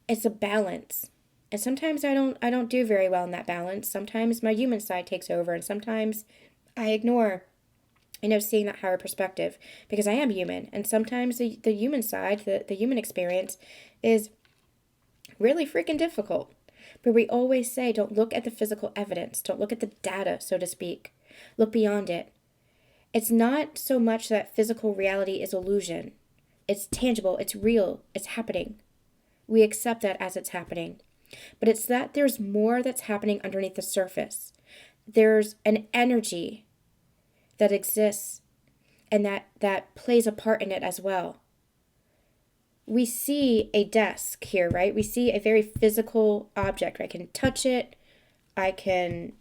it's a balance. And sometimes I don't do very well in that balance. Sometimes my human side takes over, and sometimes I ignore, seeing that higher perspective, because I am human. And sometimes the human side, the human experience is really freaking difficult. But we always say, don't look at the physical evidence. Don't look at the data, so to speak. Look beyond it. It's not so much that physical reality is illusion. It's tangible. It's real. It's happening. We accept that as it's happening. But it's that there's more that's happening underneath the surface. There's an energy that exists and that plays a part in it as well. We see a desk here, right? We see a very physical object. I can touch it. I can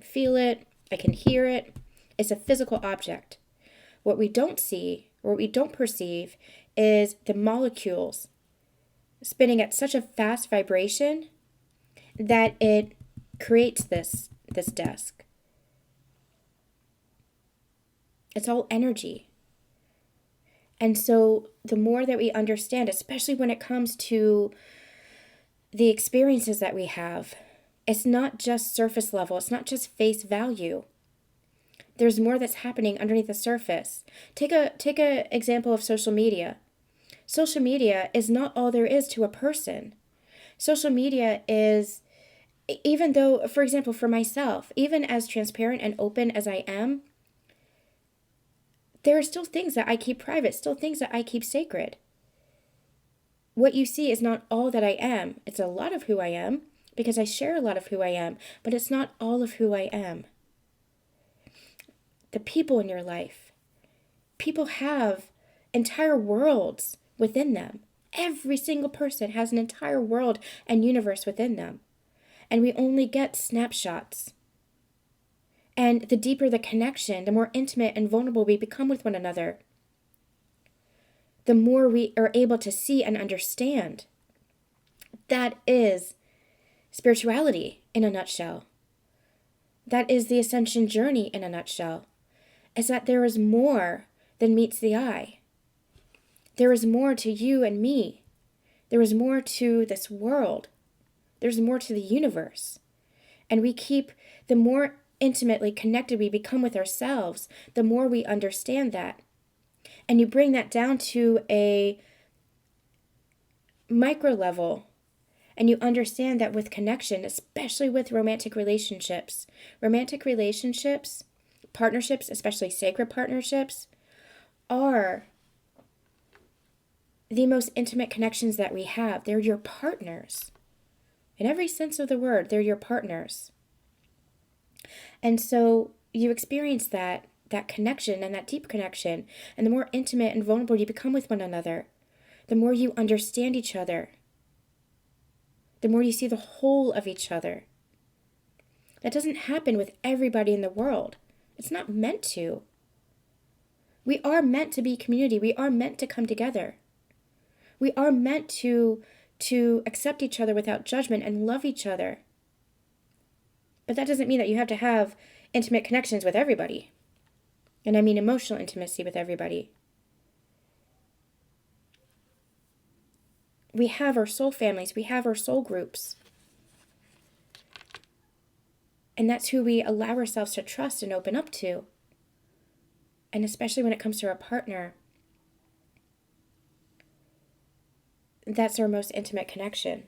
feel it. I can hear it. It's a physical object. What we don't see, or what we don't perceive, is the molecules spinning at such a fast vibration that it creates this desk. It's all energy. And so the more that we understand, especially when it comes to the experiences that we have, it's not just surface level. It's not just face value. There's more that's happening underneath the surface. Take a example of social media. Social media is not all there is to a person. Social media is, even though, for example, for myself, even as transparent and open as I am, there are still things that I keep private, still things that I keep sacred. What you see is not all that I am. It's a lot of who I am, because I share a lot of who I am, but it's not all of who I am. The people in your life. People have entire worlds within them. Every single person has an entire world and universe within them. And we only get snapshots. And the deeper the connection, the more intimate and vulnerable we become with one another, the more we are able to see and understand. That is spirituality in a nutshell. That is the ascension journey in a nutshell. Is that there is more than meets the eye. There is more to you and me. There is more to this world. There's more to the universe. And we keep, the more intimately connected we become with ourselves, the more we understand that. And you bring that down to a micro level, and you understand that with connection, especially with romantic relationships, partnerships, especially sacred partnerships, are the most intimate connections that we have. They're your partners. In every sense of the word, they're your partners. And so you experience that connection and that deep connection, and the more intimate and vulnerable you become with one another, the more you understand each other, the more you see the whole of each other. That doesn't happen with everybody in the world. It's not meant to. We are meant to be community. We are meant to come together. We are meant to accept each other without judgment and love each other. But that doesn't mean that you have to have intimate connections with everybody. And I mean emotional intimacy with everybody. We have our soul families. We have our soul groups. And that's who we allow ourselves to trust and open up to. And especially when it comes to our partner, that's our most intimate connection.